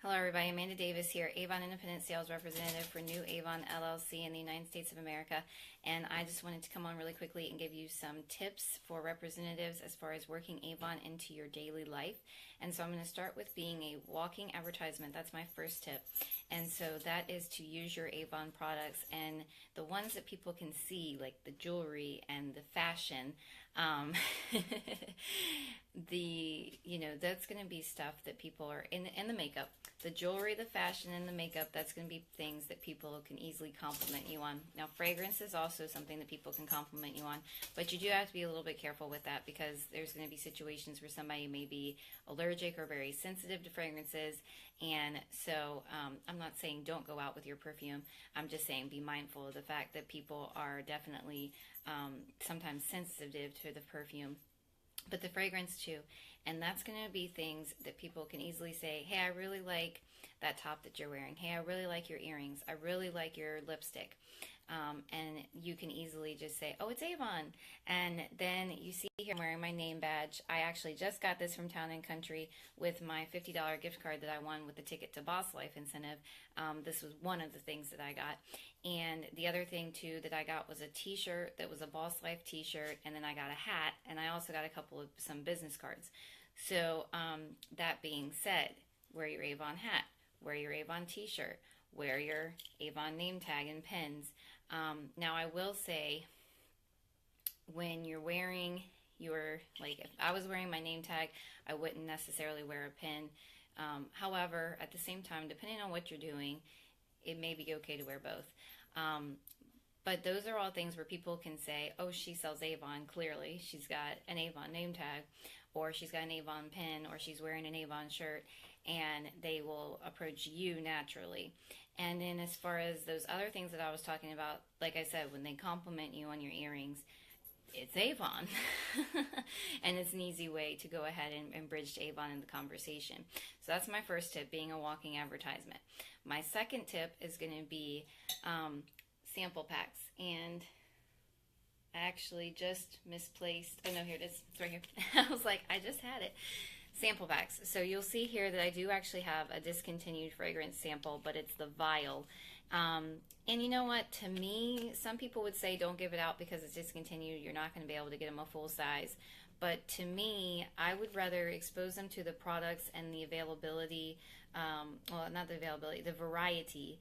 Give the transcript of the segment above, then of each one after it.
Hello everybody, Amanda Davis here, Avon Independent Sales Representative for New Avon LLC in the United States of America, and I just wanted to come on really quickly and give you some tips for representatives as far as working Avon into your daily life. And so I'm going to start with being a walking advertisement. That's my first tip. And so that is to use your Avon products, and the ones that people can see, like the jewelry and the fashion, that's going to be stuff that people are in the makeup. The jewelry, the fashion, and the makeup, that's going to be things that people can easily compliment you on. Now, fragrance is also something that people can compliment you on, but you do have to be a little bit careful with that because there's going to be situations where somebody may be allergic or very sensitive to fragrances, and so I'm not saying don't go out with your perfume. I'm just saying be mindful of the fact that people are definitely sometimes sensitive to the perfume, but the fragrance too. And that's going to be things that people can easily say, hey, I really like that top that you're wearing. Hey, I really like your earrings. I really like your lipstick. And you can easily just say, oh, it's Avon. And then you see here I'm wearing my name badge. I actually just got this from Town & Country with my $50 gift card that I won with the Ticket to Boss Life incentive. This was one of the things that I got. And the other thing, too, that I got was a t-shirt that was a Boss Life t-shirt, and then I got a hat, and I also got some business cards. So that being said, wear your Avon hat, wear your Avon t-shirt, wear your Avon name tag and pins. Now, I will say, when you're wearing if I was wearing my name tag, I wouldn't necessarily wear a pin. However, at the same time, depending on what you're doing, it may be okay to wear both. But those are all things where people can say, oh, she sells Avon. Clearly, she's got an Avon name tag, or she's got an Avon pin, or she's wearing an Avon shirt, and they will approach you naturally. And then as far as those other things that I was talking about, like I said, when they compliment you on your earrings, it's Avon. And it's an easy way to go ahead and bridge to Avon in the conversation. So that's my first tip, being a walking advertisement. My second tip is going to be sample packs. And I actually just misplaced, oh no, here it is, it's right here. I was like, I just had it. Sample packs. So you'll see here that I do actually have a discontinued fragrance sample, but it's the vial. And you know what, to me, some people would say don't give it out because it's discontinued, you're not going to be able to get them a full size. But to me, I would rather expose them to the products and the availability, well, not the availability, the variety,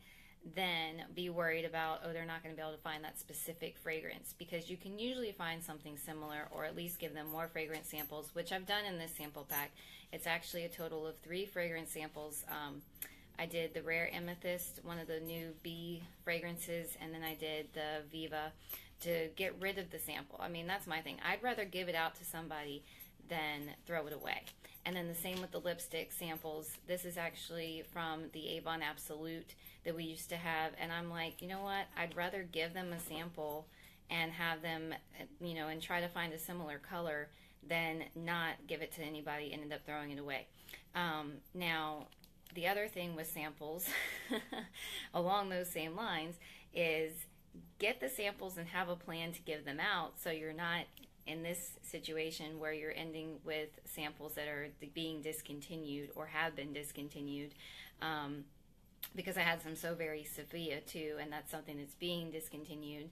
than be worried about, oh, they're not going to be able to find that specific fragrance, because you can usually find something similar, or at least give them more fragrance samples, which I've done in this sample pack. It's actually a total of 3 fragrance samples. I did the Rare Amethyst, one of the new bee fragrances, and then I did the Viva to get rid of the sample. I mean, that's my thing. I'd rather give it out to somebody than throw it away. And then the same with the lipstick samples. This is actually from the Avon Absolute that we used to have, and I'm like, you know what, I'd rather give them a sample and have them, and try to find a similar color than not give it to anybody and end up throwing it away. Now, the other thing with samples, along those same lines, is get the samples and have a plan to give them out, so you're not in this situation where you're ending with samples that are being discontinued or have been discontinued. Because I had some So Very Sophia too, and that's something that's being discontinued.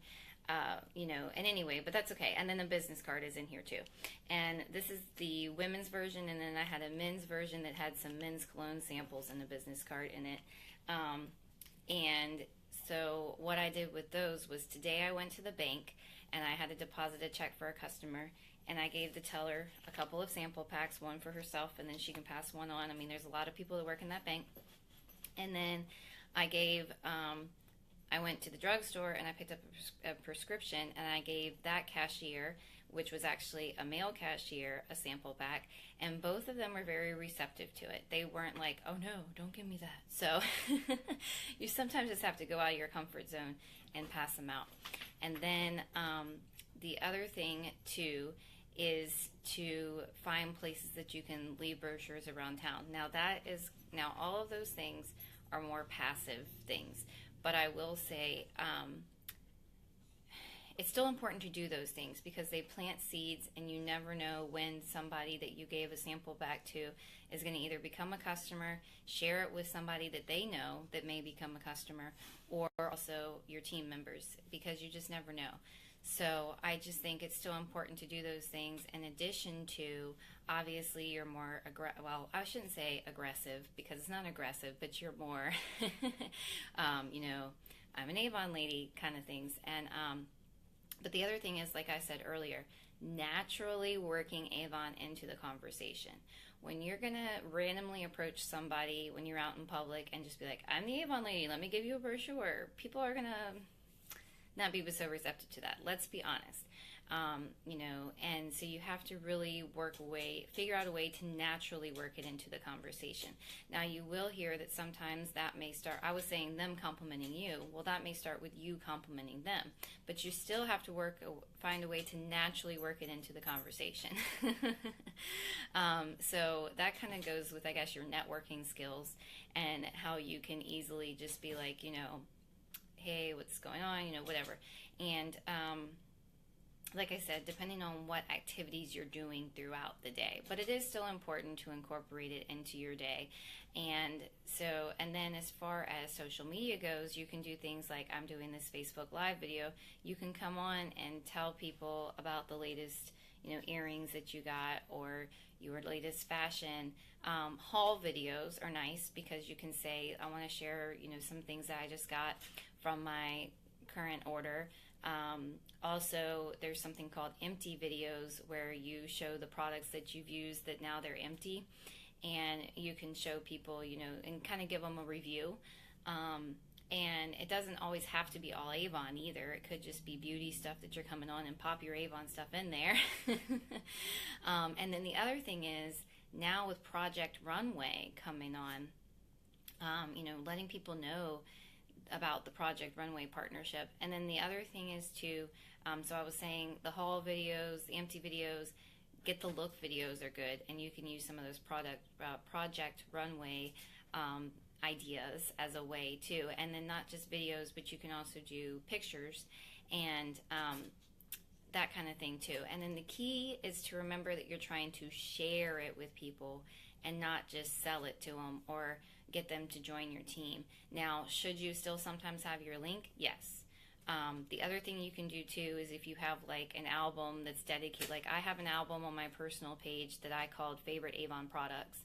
And anyway, but that's okay. And then the business card is in here too. And this is the women's version, and then I had a men's version that had some men's cologne samples and a business card in it. And so what I did with those was, today I went to the bank and I had to deposit a check for a customer, and I gave the teller a couple of sample packs, one for herself, and then she can pass one on. I mean, there's a lot of people that work in that bank. And then I went to the drugstore and I picked up a prescription, and I gave that cashier, which was actually a male cashier, a sample pack, and both of them were very receptive to it. They weren't like, oh no, don't give me that. So you sometimes just have to go out of your comfort zone and pass them out. And then the other thing too is to find places that you can leave brochures around town. Now all of those things are more passive things, but I will say, it's still important to do those things because they plant seeds, and you never know when somebody that you gave a sample back to is going to either become a customer, share it with somebody that they know that may become a customer, or also your team members, because you just never know. So I just think it's still important to do those things in addition to, obviously, you're more, well, I shouldn't say aggressive because it's not aggressive, but you're more, you know, I'm an Avon lady kind of things. And, but the other thing is, like I said earlier, naturally working Avon into the conversation. When you're going to randomly approach somebody when you're out in public and just be like, I'm the Avon lady, let me give you a brochure, people are going to not be so receptive to that. Let's be honest. You know, and so you have to really figure out a way to naturally work it into the conversation. Now, you will hear that sometimes that may start, I was saying them complimenting you. Well, that may start with you complimenting them, but you still have to find a way to naturally work it into the conversation. So that kind of goes with, I guess, your networking skills and how you can easily just be like, you know, hey, what's going on, you know, whatever. And like I said, depending on what activities you're doing throughout the day. But it is still important to incorporate it into your day. And so, and then as far as social media goes, you can do things like I'm doing this Facebook Live video. You can come on and tell people about the latest, you know, earrings that you got or your latest fashion. Haul videos are nice because you can say, I want to share, you know, some things that I just got from my current order. Also, there's something called empty videos where you show the products that you've used that now they're empty, and you can show people, you know, and kind of give them a review. And it doesn't always have to be all Avon either. It could just be beauty stuff that you're coming on and pop your Avon stuff in there. And then the other thing is, now with Project Runway coming on, you know, letting people know about the Project Runway partnership. And then the other thing is to, so I was saying the haul videos, the empty videos, get the look videos are good, and you can use some of those Project Runway ideas as a way too. And then not just videos, but you can also do pictures and that kind of thing too. And then the key is to remember that you're trying to share it with people and not just sell it to them or get them to join your team. Now, should you still sometimes have your link? Yes. The other thing you can do too is if you have like an album that's dedicated, like I have an album on my personal page that I called Favorite Avon Products.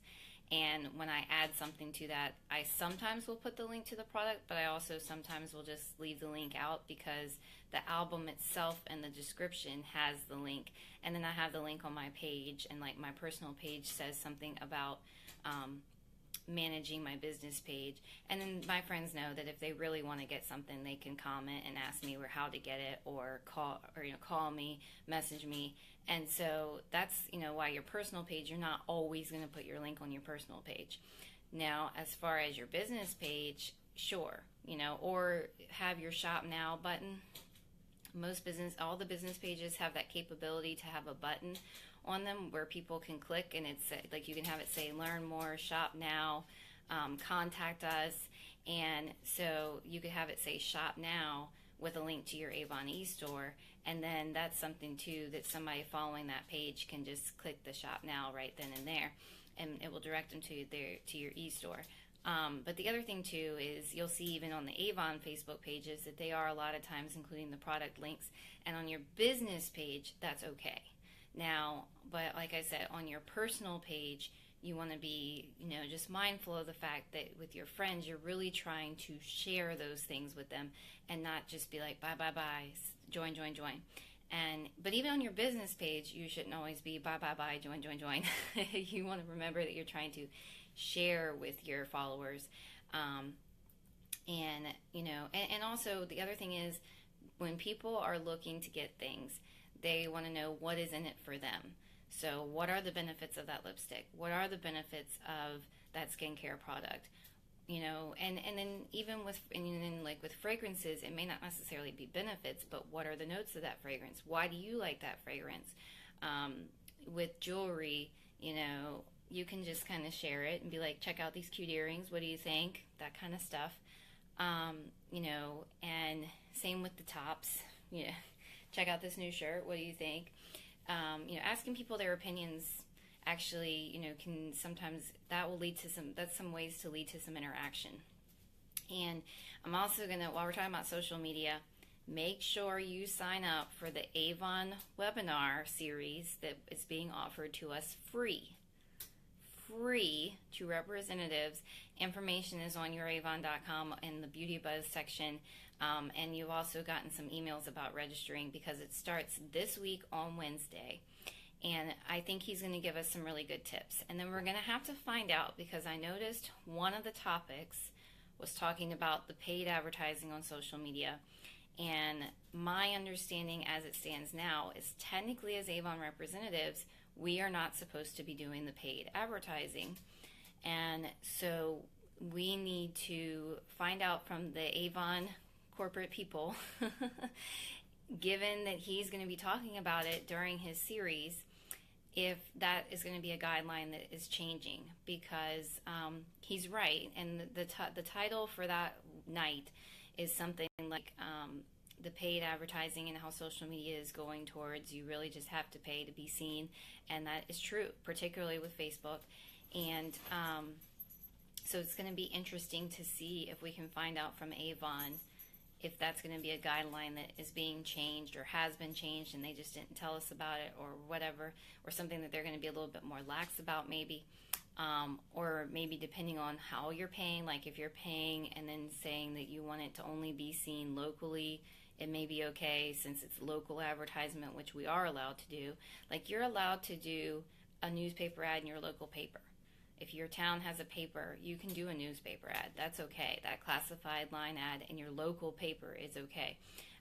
And when I add something to that, I sometimes will put the link to the product, but I also sometimes will just leave the link out because the album itself and the description has the link. And then I have the link on my page, and like my personal page says something about managing my business page. And then my friends know that if they really want to get something, they can comment and ask me how to get it, or call me, message me. And so that's, you know, why your personal page, you're not always going to put your link on your personal page. Now, as far as your business page, sure, you know, or have your shop now button. All the business pages have that capability to have a button on them where people can click, and it's like you can have it say learn more, shop now, contact us. And so you could have it say shop now with a link to your Avon e-store, and then that's something too that somebody following that page can just click the shop now right then and there, and it will direct them to your e-store. But the other thing too is you'll see even on the Avon Facebook pages that they are a lot of times including the product links, and on your business page that's okay. Now, but like I said, on your personal page, you want to be, you know, just mindful of the fact that with your friends, you're really trying to share those things with them and not just be like, bye, join. But even on your business page, you shouldn't always be bye, join. You want to remember that you're trying to share with your followers. And, you know, and also the other thing is when people are looking to get things, they want to know what is in it for them. So what are the benefits of that lipstick? What are the benefits of that skincare product? You know, and then even with fragrances, it may not necessarily be benefits, but what are the notes of that fragrance? Why do you like that fragrance? With jewelry, you know, you can just kind of share it and be like, check out these cute earrings. What do you think? That kind of stuff. You know, and same with the tops. Yeah. check out this new shirt. What do you think? Asking people their opinions actually, can sometimes, that will lead to that's some ways to lead to some interaction. And I'm also going to, while we're talking about social media, make sure you sign up for the Avon webinar series that is being offered to us free to representatives. Information is on youravon.com in the Beauty Buzz section. And you've also gotten some emails about registering because it starts this week on Wednesday. And I think he's going to give us some really good tips. And then we're going to have to find out, because I noticed one of the topics was talking about the paid advertising on social media. And my understanding as it stands now is technically as Avon representatives, we are not supposed to be doing the paid advertising. And so we need to find out from the Avon corporate people, given that he's going to be talking about it during his series, if that is going to be a guideline that is changing, because he's right. And the title for that night is something like the paid advertising and how social media is going towards you really just have to pay to be seen. And that is true, particularly with Facebook. And so it's going to be interesting to see if we can find out from Avon if that's going to be a guideline that is being changed or has been changed and they just didn't tell us about it or whatever, or something that they're going to be a little bit more lax about maybe. Or maybe depending on how you're paying, like if you're paying and then saying that you want it to only be seen locally, it may be okay since it's local advertisement, which we are allowed to do. Like you're allowed to do a newspaper ad in your local paper. If your town has a paper, you can do a newspaper ad. That's okay. That classified line ad in your local paper is okay.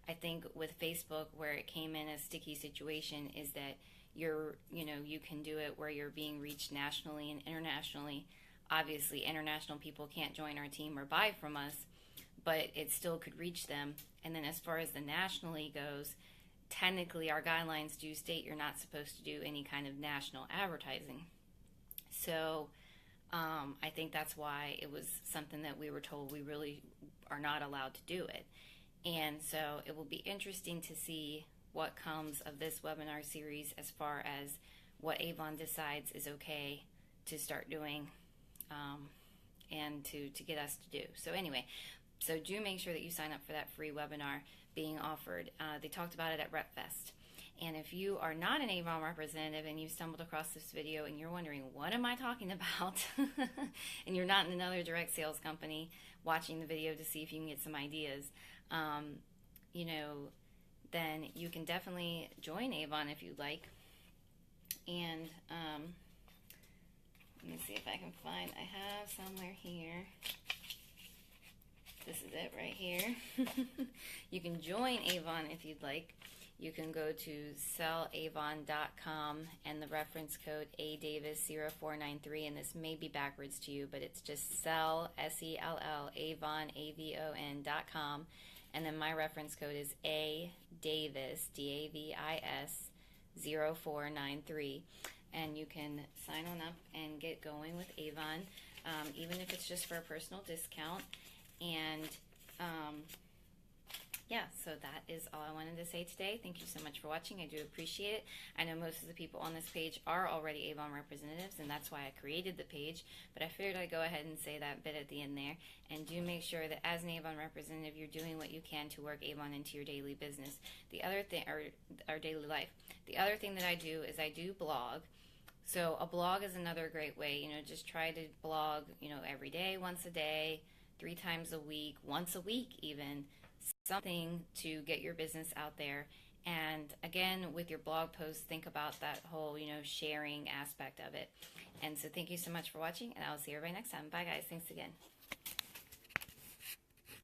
I think with Facebook, where it came in a sticky situation, is that you can do it where you're being reached nationally and internationally. Obviously, international people can't join our team or buy from us, but it still could reach them. And then as far as the nationally goes, technically our guidelines do state you're not supposed to do any kind of national advertising. So I think that's why it was something that we were told we really are not allowed to do it. And so it will be interesting to see what comes of this webinar series as far as what Avon decides is okay to start doing and to get us to do. So anyway, so do make sure that you sign up for that free webinar being offered. They talked about it at RepFest. And if you are not an Avon representative and you stumbled across this video and you're wondering, what am I talking about? And you're not in another direct sales company watching the video to see if you can get some ideas, then you can definitely join Avon if you'd like. And let me see if I can find, I have somewhere here. This is it right here. You can join Avon if you'd like. You can go to sellavon.com and the reference code ADavis0493, and this may be backwards to you, but it's just sell, S-E-L-L, Avon, A-V-O-N.com, and then my reference code is ADavis, D-A-V-I-S, 0493, and you can sign on up and get going with Avon, even if it's just for a personal discount. And yeah, so that is all I wanted to say today. Thank you so much for watching. I do appreciate it. I know most of the people on this page are already Avon representatives, and that's why I created the page, but I figured I'd go ahead and say that bit at the end there. And do make sure that as an Avon representative, you're doing what you can to work Avon into your daily business. The other thing, or our daily life. The other thing that I do is I do blog. So a blog is another great way. Just try to blog, every day, once a day, 3 times a week, once a week even, something to get your business out there. And again, with your blog posts, think about that whole, sharing aspect of it. And so thank you so much for watching, and I'll see everybody next time. Bye guys, thanks again.